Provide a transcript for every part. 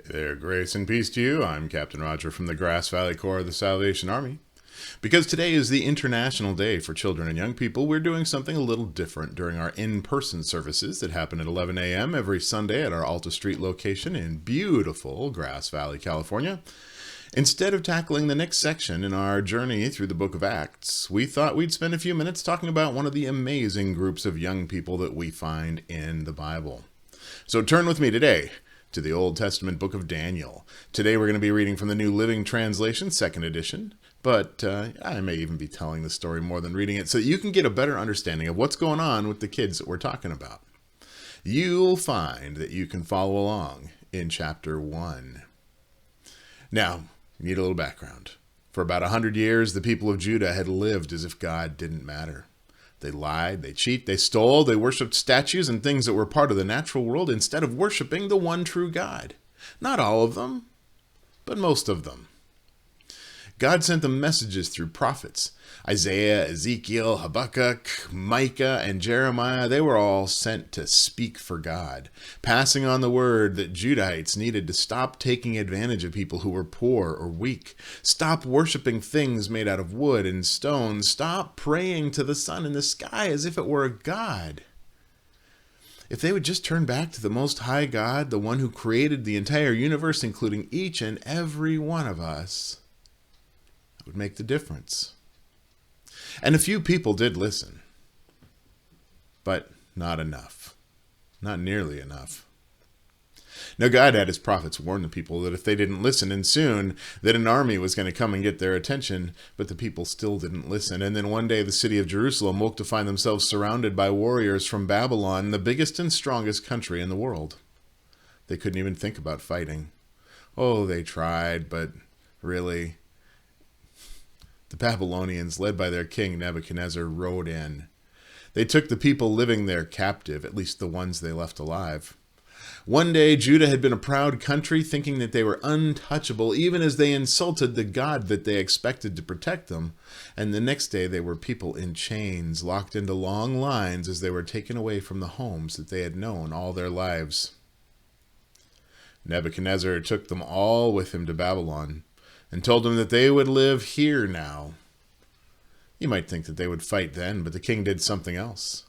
There, grace and peace to you. I'm Captain Roger from the Grass Valley Corps of the Salvation Army. Because today is the International Day for Children and Young People, we're doing something a little different during our in-person services that happen at 11 a.m. every Sunday at our Alta Street location in beautiful Grass Valley, California. Instead of tackling the next section in our journey through the book of Acts, we thought we'd spend a few minutes talking about one of the amazing groups of young people that we find in the Bible. So turn with me today to the Old Testament book of Daniel. Today we're going to be reading from the New Living Translation, 2nd edition, but I may even be telling the story more than reading it so that you can get a better understanding of what's going on with the kids that we're talking about. You'll find that you can follow along in chapter 1. Now, you need a little background. For about 100 years, the people of Judah had lived as if God didn't matter. They lied, they cheated, they stole, they worshipped statues and things that were part of the natural world instead of worshiping the one true God. Not all of them, but most of them. God sent them messages through prophets. Isaiah, Ezekiel, Habakkuk, Micah, and Jeremiah, they were all sent to speak for God, passing on the word that Judahites needed to stop taking advantage of people who were poor or weak, stop worshiping things made out of wood and stone, stop praying to the sun in the sky as if it were a god. If they would just turn back to the Most High God, the one who created the entire universe, including each and every one of us, it would make the difference. And a few people did listen, but not enough. Not nearly enough. Now God had his prophets warn the people that if they didn't listen, and soon that an army was going to come and get their attention, but the people still didn't listen. And then one day the city of Jerusalem woke to find themselves surrounded by warriors from Babylon, the biggest and strongest country in the world. They couldn't even think about fighting. Oh, they tried, but really, the Babylonians, led by their king Nebuchadnezzar, rode in. They took the people living there captive, at least the ones they left alive. One day, Judah had been a proud country, thinking that they were untouchable, even as they insulted the God that they expected to protect them. And the next day, they were people in chains, locked into long lines as they were taken away from the homes that they had known all their lives. Nebuchadnezzar took them all with him to Babylon, and told them that they would live here now. You might think that they would fight then, but the king did something else.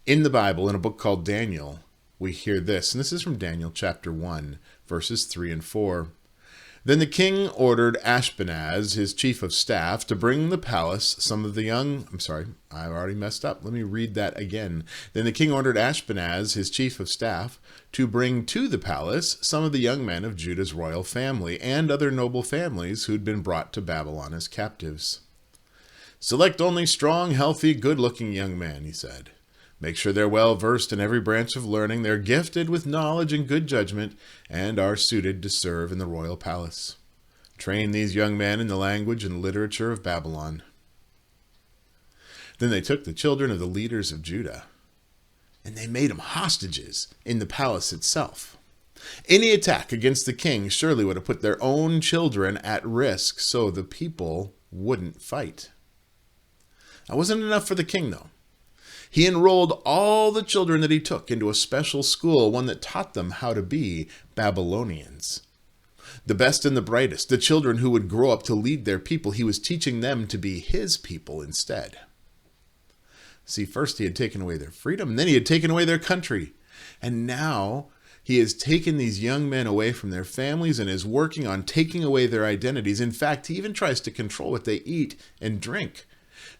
In the Bible, in a book called Daniel, we hear this, and this is from Daniel chapter 1, verses 3 and 4. Then the king ordered Ashpenaz, his chief of staff, to bring the palace some of the young... I already messed up. Let me read that again. Then the king ordered Ashpenaz, his chief of staff, to bring to the palace some of the young men of Judah's royal family and other noble families who'd been brought to Babylon as captives. Select only strong, healthy, good-looking young men, he said. Make sure they're well-versed in every branch of learning, they're gifted with knowledge and good judgment, and are suited to serve in the royal palace. Train these young men in the language and literature of Babylon. Then they took the children of the leaders of Judah, and they made them hostages in the palace itself. Any attack against the king surely would have put their own children at risk, so the people wouldn't fight. That wasn't enough for the king, though. He enrolled all the children that he took into a special school, one that taught them how to be Babylonians. The best and the brightest, the children who would grow up to lead their people, he was teaching them to be his people instead. See, first he had taken away their freedom, and then he had taken away their country. And now he has taken these young men away from their families and is working on taking away their identities. In fact, he even tries to control what they eat and drink.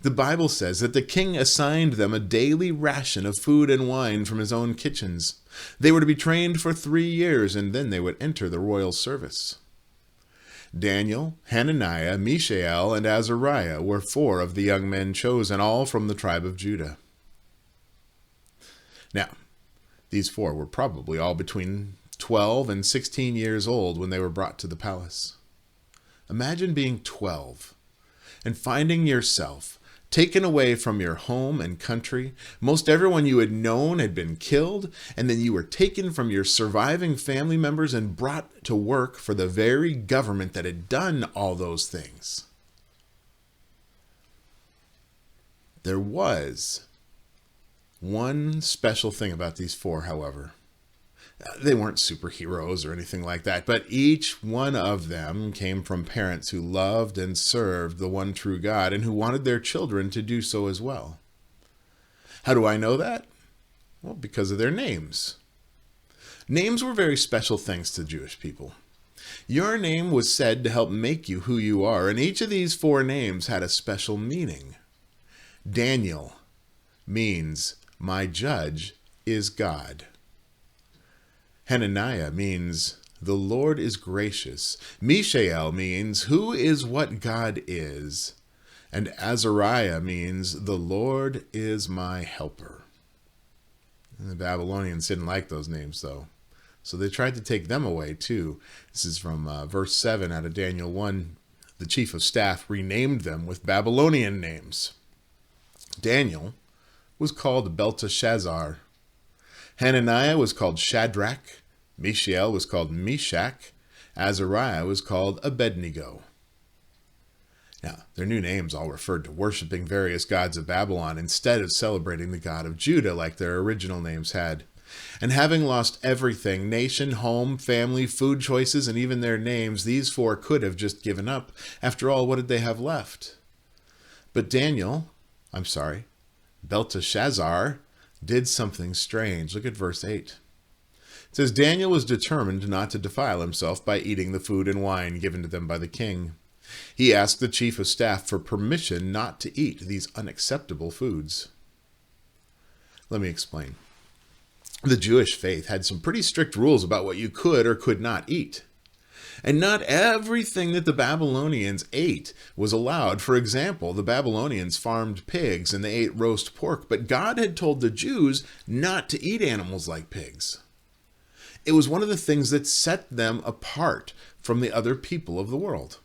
The Bible says that the king assigned them a daily ration of food and wine from his own kitchens. They were to be trained for 3 years, and then they would enter the royal service. Daniel, Hananiah, Mishael, and Azariah were 4 of the young men chosen, all from the tribe of Judah. Now, these 4 were probably all between 12 and 16 years old when they were brought to the palace. Imagine being 12 and finding yourself taken away from your home and country. Most everyone you had known had been killed, and then you were taken from your surviving family members and brought to work for the very government that had done all those things. There was one special thing about these 4, however. They weren't superheroes or anything like that, but each one of them came from parents who loved and served the one true God and who wanted their children to do so as well. How do I know that? Well, because of their names. Names were very special things to Jewish people. Your name was said to help make you who you are, and each of these 4 names had a special meaning. Daniel means, my judge is God. Hananiah means, the Lord is gracious. Mishael means, who is what God is. And Azariah means, the Lord is my helper. And the Babylonians didn't like those names, though. So they tried to take them away, too. This is from verse 7 out of Daniel 1. The chief of staff renamed them with Babylonian names. Daniel was called Belteshazzar. Hananiah was called Shadrach. Mishael was called Meshach. Azariah was called Abednego. Now, their new names all referred to worshiping various gods of Babylon instead of celebrating the God of Judah like their original names had. And having lost everything, nation, home, family, food choices, and even their names, these 4 could have just given up. After all, what did they have left? But Belteshazzar did something strange. Look at verse 8. It says, Daniel was determined not to defile himself by eating the food and wine given to them by the king. He asked the chief of staff for permission not to eat these unacceptable foods. Let me explain. The Jewish faith had some pretty strict rules about what you could or could not eat. And not everything that the Babylonians ate was allowed. For example, the Babylonians farmed pigs and they ate roast pork, but God had told the Jews not to eat animals like pigs. It was one of the things that set them apart from the other people of the world.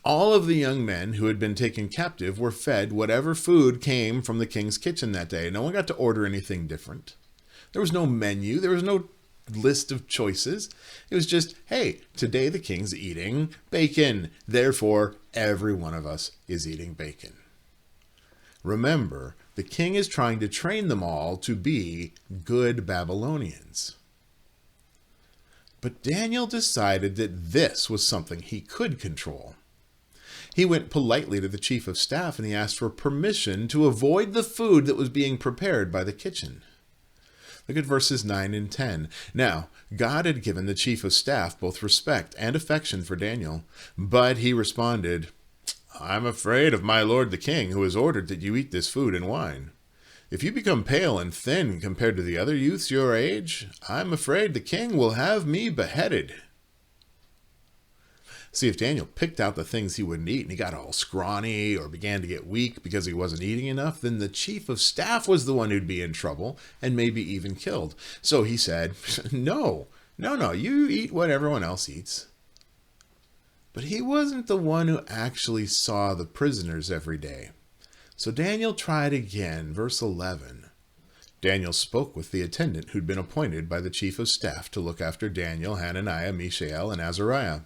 All of the young men who had been taken captive were fed whatever food came from the king's kitchen that day. No one got to order anything different. There was no menu. There was no list of choices. It was just, hey, today the king's eating bacon. Therefore, every one of us is eating bacon. Remember, the king is trying to train them all to be good Babylonians. But Daniel decided that this was something he could control. He went politely to the chief of staff and he asked for permission to avoid the food that was being prepared by the kitchen. Look at verses 9 and 10. Now, God had given the chief of staff both respect and affection for Daniel, but he responded, I'm afraid of my lord the king, who has ordered that you eat this food and wine. If you become pale and thin compared to the other youths your age, I'm afraid the king will have me beheaded. See, if Daniel picked out the things he wouldn't eat and he got all scrawny or began to get weak because he wasn't eating enough, then the chief of staff was the one who'd be in trouble and maybe even killed. So he said, no, you eat what everyone else eats. But he wasn't the one who actually saw the prisoners every day. So Daniel tried again, verse 11. Daniel spoke with the attendant who'd been appointed by the chief of staff to look after Daniel, Hananiah, Mishael, and Azariah.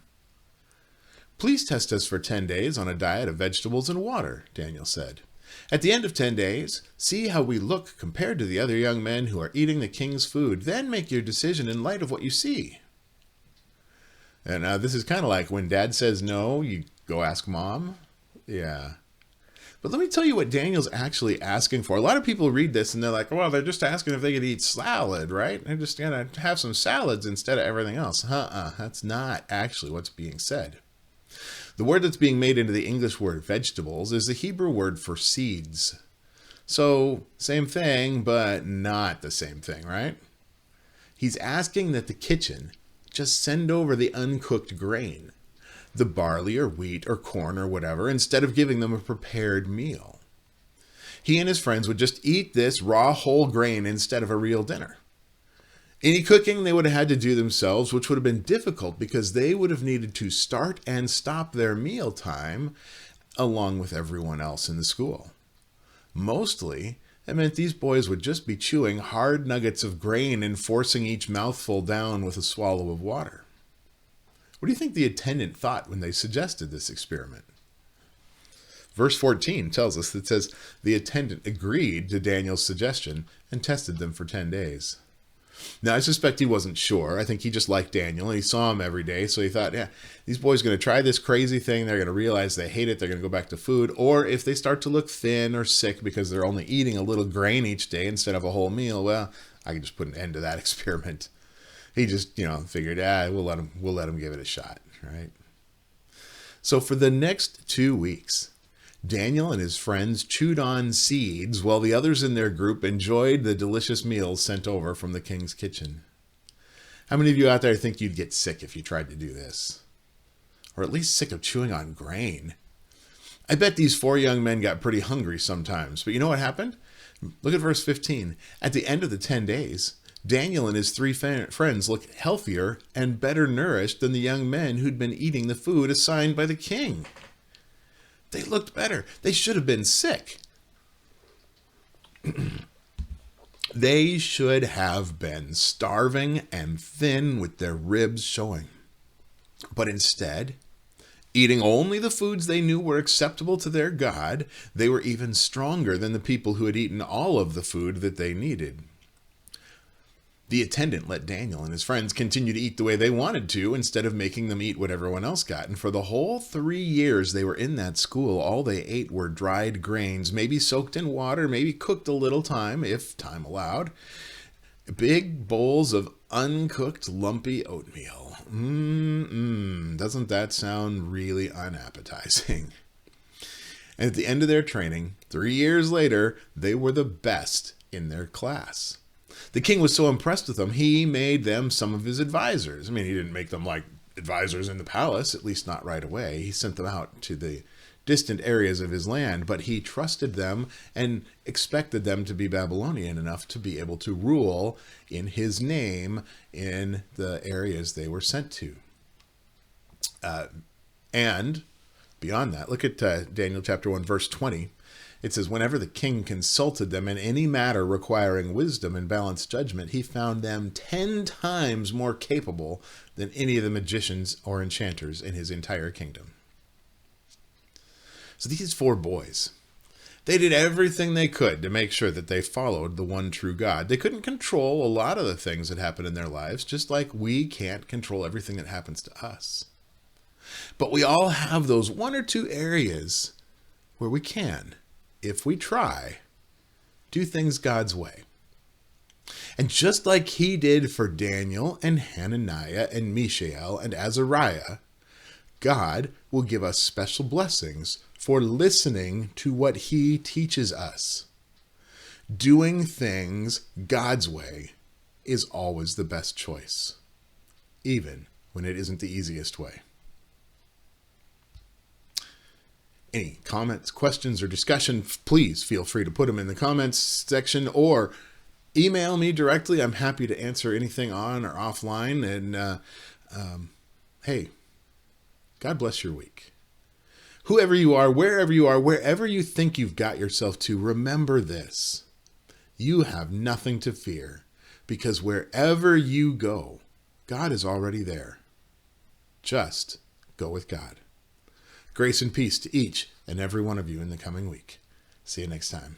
Please test us for 10 days on a diet of vegetables and water, Daniel said. At the end of 10 days, see how we look compared to the other young men who are eating the king's food. Then make your decision in light of what you see. And now this is kind of like when dad says no, you go ask mom. Yeah. But let me tell you what Daniel's actually asking for. A lot of people read this and they're like, well, they're just asking if they could eat salad, right? They're just going to have some salads instead of everything else. That's not actually what's being said. The word that's being made into the English word vegetables is the Hebrew word for seeds. So, same thing, but not the same thing, right? He's asking that the kitchen just send over the uncooked grain, the barley or wheat or corn or whatever, instead of giving them a prepared meal. He and his friends would just eat this raw whole grain instead of a real dinner. Any cooking they would have had to do themselves, which would have been difficult because they would have needed to start and stop their meal time along with everyone else in the school. Mostly, it meant these boys would just be chewing hard nuggets of grain and forcing each mouthful down with a swallow of water. What do you think the attendant thought when they suggested this experiment? Verse 14 tells us that the attendant agreed to Daniel's suggestion and tested them for 10 days. Now, I suspect he wasn't sure. I think he just liked Daniel, and he saw him every day, so he thought, yeah, these boys are going to try this crazy thing. They're going to realize they hate it. They're going to go back to food. Or if they start to look thin or sick because they're only eating a little grain each day instead of a whole meal, well, I can just put an end to that experiment. He just, figured, we'll let him give it a shot, right? So for the next 2 weeks, Daniel and his friends chewed on seeds while the others in their group enjoyed the delicious meals sent over from the king's kitchen. How many of you out there think you'd get sick if you tried to do this? Or at least sick of chewing on grain? I bet these 4 young men got pretty hungry sometimes, but you know what happened? Look at verse 15. At the end of the 10 days, Daniel and his 3 friends looked healthier and better nourished than the young men who'd been eating the food assigned by the king. They looked better. They should have been sick. They should have been starving and thin with their ribs showing. But instead, eating only the foods they knew were acceptable to their God, they were even stronger than the people who had eaten all of the food that they needed. The attendant let Daniel and his friends continue to eat the way they wanted to instead of making them eat what everyone else got. And for the whole 3 years they were in that school, all they ate were dried grains, maybe soaked in water, maybe cooked a little time, if time allowed. Big bowls of uncooked lumpy oatmeal. Doesn't that sound really unappetizing? And at the end of their training, 3 years later, they were the best in their class. The king was so impressed with them, he made them some of his advisors. I mean, he didn't make them like advisors in the palace, at least not right away. He sent them out to the distant areas of his land, but he trusted them and expected them to be Babylonian enough to be able to rule in his name in the areas they were sent to. And beyond that, look at Daniel chapter 1, verse 20. It says, whenever the king consulted them in any matter requiring wisdom and balanced judgment, he found them 10 times more capable than any of the magicians or enchanters in his entire kingdom. So these 4 boys, they did everything they could to make sure that they followed the one true God. They couldn't control a lot of the things that happen in their lives, just like we can't control everything that happens to us. But we all have those 1 or 2 areas where we can, if we try, do things God's way. And just like he did for Daniel and Hananiah and Mishael and Azariah, God will give us special blessings for listening to what he teaches us. Doing things God's way is always the best choice, even when it isn't the easiest way. Any comments, questions, or discussion, please feel free to put them in the comments section or email me directly. I'm happy to answer anything on or offline. And hey, God bless your week. Whoever you are, wherever you think you've got yourself to, remember this. You have nothing to fear, because wherever you go, God is already there. Just go with God. Grace and peace to each and every one of you in the coming week. See you next time.